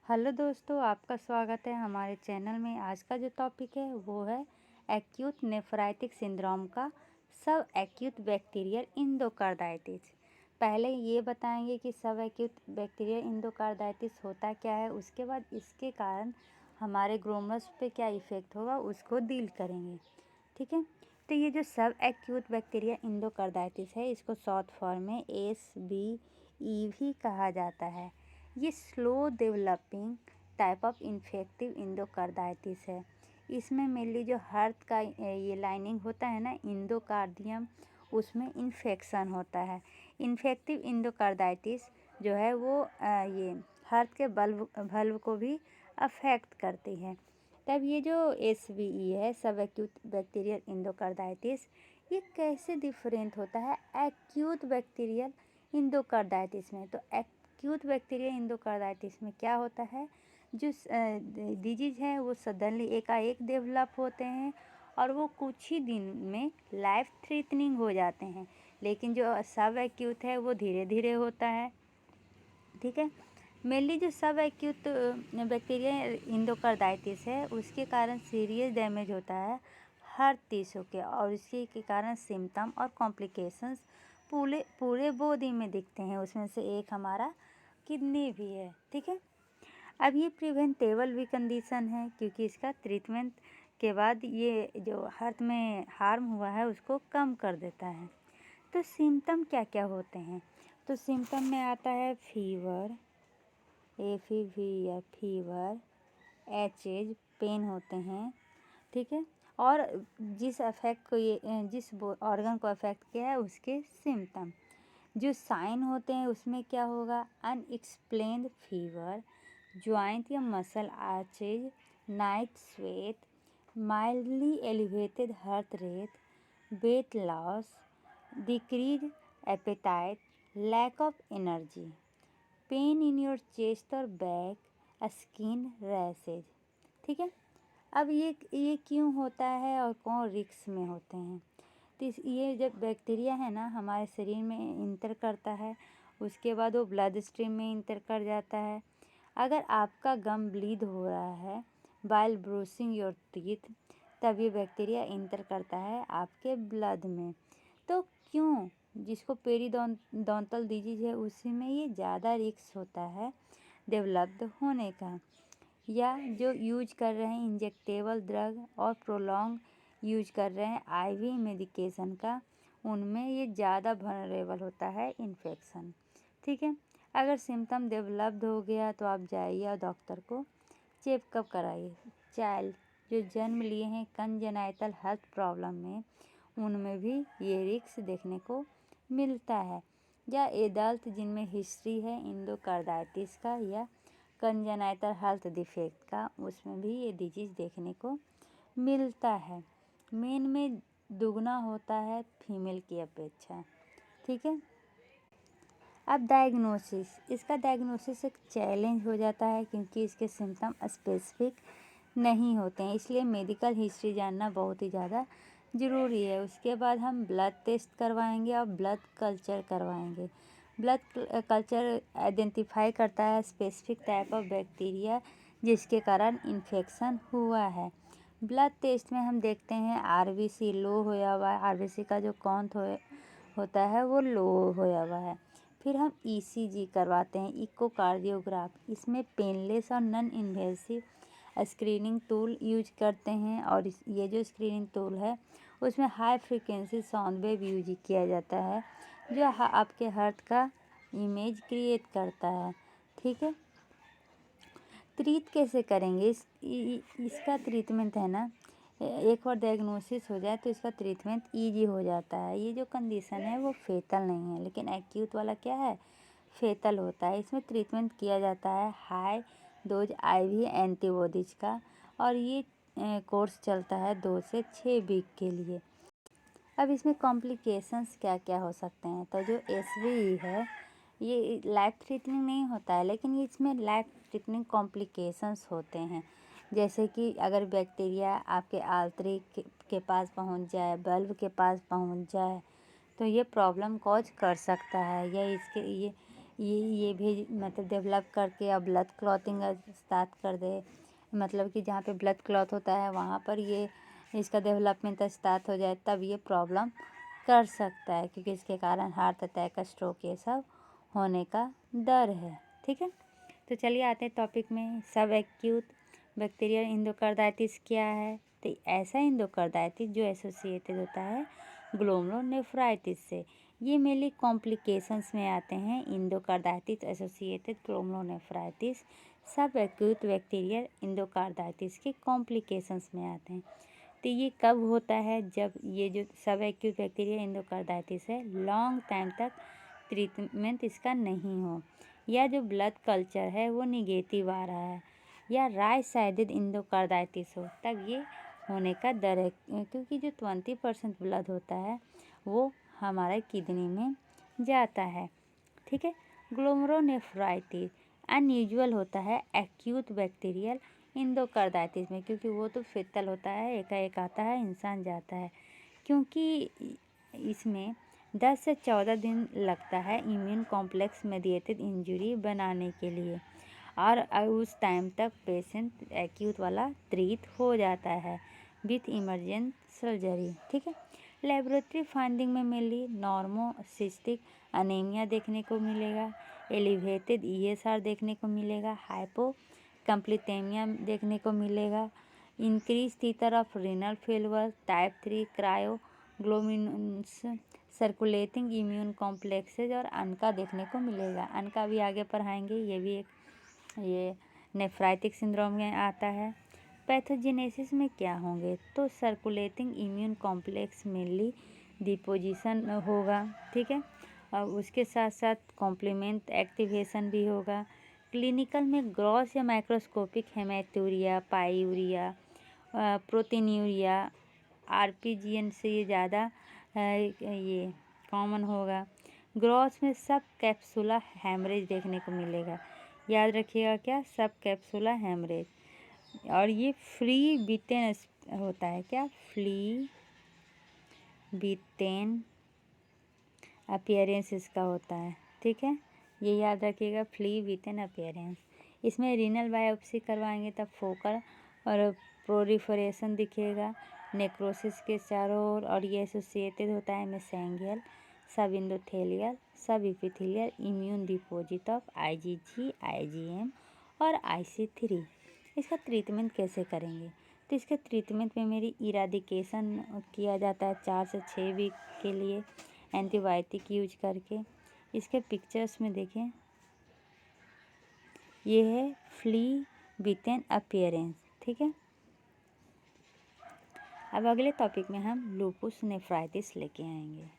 Hello दोस्तों, आपका स्वागत है हमारे चैनल में। आज का जो टॉपिक है वो है एक्यूट नेफ्राइटिक सिंड्रोम का सब एक्यूट बैक्टीरियल इंडोकार्डाइटिस। पहले ये बताएंगे कि सब एक्यूट बैक्टीरियल इंडोकार्डाइटिस होता क्या है, उसके बाद इसके कारण हमारे ग्रोमर्स पे क्या इफ़ेक्ट होगा उसको डील करेंगे। ठीक है, तो ये जो सब एक्यूट बैक्टीरियल इंडोकार्डाइटिस है, इसको शॉर्ट फॉर्म में SBE भी कहा जाता है। ये slow developing type of infective endocarditis है। इसमें मेनली जो हार्ट का ये लाइनिंग होता है ना, इंडोकार्डियम, उसमें इन्फेक्शन होता है। इन्फेक्टिव इंडोकार्डाइटिस जो है वो ये हार्ट के बल्ब को भी अफेक्ट करती है। तब ये जो SBE है, सब एक्यूट बैक्टीरियल इंडोकार्डाइटिस, ये कैसे डिफरेंट होता है एक्यूट बैक्टीरियल इंडोकार्डाइटिस में। तो एक्यूट बैक्टीरियल इंडोकार्डाइटिस में क्या होता है, जो डिजीज है वो सडनली एकाएक डेवलप होते हैं और वो कुछ ही दिन में लाइफ थ्रेटनिंग हो जाते हैं। लेकिन जो सब एक्यूट है वो धीरे धीरे होता है। ठीक है, मेनली जो सब एक्यूट बैक्टीरियल इंडोकार्डाइटिस है, उसके कारण सीरियस डैमेज होता है हर टिश्यू के, और इसके के कारण सिम्टम और कॉम्प्लिकेशंस पूरे बॉडी में दिखते हैं। उसमें से एक हमारा किडनी भी है। ठीक है, अब ये प्रिवेंटेबल भी कंडीशन है, क्योंकि इसका ट्रीटमेंट के बाद ये जो हार्ट में हार्म हुआ है उसको कम कर देता है। तो सिम्टम क्या क्या होते हैं, तो सिम्टम में आता है फीवर, या फीवर, एचेज, पेन होते हैं। ठीक है, और जिस ऑर्गन को अफेक्ट किया है उसके सिम्टम। जो साइन होते हैं उसमें क्या होगा, अनएक्सप्लेन्ड फीवर, ज्वाइंट या muscle aches, night sweat, mildly elevated heart rate, weight loss, decrease appetite, lack of energy, pain in your chest और बैक, स्किन रैशेज। ठीक है, अब ये क्यों होता है और कौन रिस्क में होते हैं। तो ये जब बैक्टीरिया है ना हमारे शरीर में इंटर करता है, उसके बाद वो ब्लड स्ट्रीम में इंटर कर जाता है। अगर आपका गम ब्लीड हो रहा है वाइल ब्रूसिंग योर टीथ, तब ये बैक्टीरिया इंटर करता है आपके ब्लड में। तो क्यों, जिसको पेरिडोंटल डिजीज है उसी में ये ज़्यादा रिस्क होता है डेवलप्ड होने का। या जो यूज कर रहे हैं इंजेक्टेबल ड्रग और प्रोलॉन्ग यूज कर रहे हैं IV मेडिकेशन का, उनमें ये ज़्यादा वनरेबल होता है इन्फेक्शन। ठीक है, अगर सिम्टम डेवलप्ड हो गया तो आप जाइए और डॉक्टर को चेकअप कराइए। चाइल्ड जो जन्म लिए हैं कंजेनाइटल हेल्थ प्रॉब्लम में, उनमें भी ये रिस्क देखने को मिलता है। या एडल्ट जिनमें हिस्ट्री है इंडोकार्डाइटिस का या कंजेनाइटल हेल्थ डिफेक्ट का, उसमें भी ये डिजीज़ देखने को मिलता है। मेन में दुगना होता है फीमेल की अपेक्षा। ठीक है, अब डायग्नोसिस, इसका डायग्नोसिस एक चैलेंज हो जाता है, क्योंकि इसके सिम्टम स्पेसिफिक नहीं होते हैं, इसलिए मेडिकल हिस्ट्री जानना बहुत ही ज़्यादा ज़रूरी है। उसके बाद हम ब्लड टेस्ट करवाएंगे और ब्लड कल्चर करवाएंगे। ब्लड कल्चर आइडेंटिफाई करता है स्पेसिफिक टाइप ऑफ बैक्टीरिया जिसके कारण इन्फेक्शन हुआ है। ब्लड टेस्ट में हम देखते हैं RBC लो होया हुआ है, RBC का जो काउंट होता है वो लो होया हुआ है। फिर हम ECG करवाते हैं, इकोकार्डियोग्राफ। इसमें पेनलेस और non invasive screening tool use करते हैं, और ये जो स्क्रीनिंग टूल है उसमें high frequency sound wave use किया जाता है, जो आपके हार्ट का इमेज क्रिएट करता है। ठीक है, ट्रीट कैसे करेंगे इसका ट्रीटमेंट है ना, एक बार डायग्नोसिस हो जाए तो इसका ट्रीटमेंट ईजी हो जाता है। ये जो कंडीशन है वो फेटल नहीं है, लेकिन एक्यूट वाला क्या है, फेटल होता है। इसमें ट्रीटमेंट किया जाता है हाई डोज IV एंटीबॉडीज का, और ये कोर्स चलता है 2 से 6 वीक के लिए। अब इसमें कॉम्प्लिकेशंस क्या क्या हो सकते हैं, तो जो SBE है ये लाइफ थ्रेटनिंग नहीं होता है, लेकिन ये इसमें लाइफ थ्रेटनिंग कॉम्प्लिकेशंस होते हैं। जैसे कि अगर बैक्टीरिया आपके आर्टरी के पास पहुंच जाए, बल्ब के पास पहुंच जाए, तो ये प्रॉब्लम कॉज कर सकता है। या ये भी मतलब डेवलप करके अब ब्लड क्लॉटिंग स्टार्ट कर दे, मतलब कि जहाँ पे ब्लड क्लॉट होता है वहाँ पर ये इसका डेवलपमेंट स्टार्ट हो जाए, तब ये प्रॉब्लम कर सकता है, क्योंकि इसके कारण हार्ट अटैक, स्ट्रोक ये सब होने का डर है। ठीक है, तो चलिए आते हैं टॉपिक में। सब एक्यूट बैक्टीरियल एंडोकार्डाइटिस क्या है? तो ऐसा एंडोकार्डाइटिस जो एसोसिएटेड होता है ग्लोमेरुलोनेफ्राइटिस से। ये मेनली कॉम्प्लिकेशंस में आते हैं। एंडोकार्डाइटिस एसोसिएटेड ग्लोमेरुलोनेफ्राइटिस सब एक्यूट बैक्टीरियल एंडोकार्डाइटिस के कॉम्प्लिकेशंस में आते हैं। तो ये कब होता है? जब ये जो सब एक्यूट बैक्टीरियल एंडोकार्डाइटिस है लॉन्ग टाइम तक ट्रीटमेंट इसका नहीं हो, या जो ब्लड कल्चर है वो निगेटिव आ रहा है, या राइट साइडेड एंडोकार्डाइटिस हो, तब ये होने का डर है, क्योंकि जो 20% ब्लड होता है वो हमारे किडनी में जाता है। ठीक है, ग्लोमेरुलोनेफ्राइटिस अनयूजुअल होता है एक्यूट बैक्टीरियल एंडोकार्डाइटिस में, क्योंकि वो तो फेटल होता है, एकाएक आता है, इंसान जाता है, क्योंकि इसमें 10 से 14 दिन लगता है इम्यून कॉम्प्लेक्स मेडिएटेड इंजरी बनाने के लिए, और उस टाइम तक पेशेंट एक्यूट वाला ट्रीट हो जाता है विथ इमरजेंट सर्जरी। ठीक है, लेबोरेटरी फाइंडिंग में मेनली नॉर्मोसिस्टिक अनीमिया देखने को मिलेगा, एलिवेटेड ESR देखने को मिलेगा, हाइपोकम्प्लीटेमिया देखने को मिलेगा, increase titre of renal failure, type 3 cryoglobulins, circulating immune complexes और अनका देखने को मिलेगा। अनका भी आगे पढ़ाएंगे, ये भी एक ये नेफ्राइटिक सिंड्रोम में आता है। पैथोजेनेसिस में क्या होंगे? तो circulating immune complex mainly deposition होगा। ठीक है, और उसके साथ साथ कॉम्प्लीमेंट एक्टिवेशन भी होगा। क्लिनिकल में ग्रॉस या माइक्रोस्कोपिक हेमेटूरिया, पाइयूरिया, प्रोटीन्यूरिया, RPGN से ये ज़्यादा ये कॉमन होगा। ग्रॉस में सब कैप्सुला हेमरेज देखने को मिलेगा। याद रखिएगा क्या? सब कैप्सुला हेमरेज। और ये फ्री बीटेन होता है। क्या? फ्री बीटेन अपीयरेंस इसका होता है। ठीक है, ये याद रखिएगा, फ्ली बीटेन अपीयरेंस। इसमें रीनल बायोप्सी करवाएंगे तब फोकल और प्रोलिफरेशन दिखेगा नेक्रोसिस के चारों ओर, और ये एसोसिएटेड होता है मेसेंगियल, सब इंडोथेलियल, सब epithelial immune deposit of IgG, IgM और IC3। इसका ट्रीटमेंट कैसे करेंगे? तो इसके ट्रीटमेंट में मेरी इराडिकेशन किया जाता है 4 से 6 वीक के लिए एंटीबायोटिक यूज करके। इसके पिक्चर्स में देखें, ये है फ्ली बीटेन अपीयरेंस। ठीक है, अब अगले टॉपिक में हम लूपुस नेफ्राइटिस लेके आएंगे।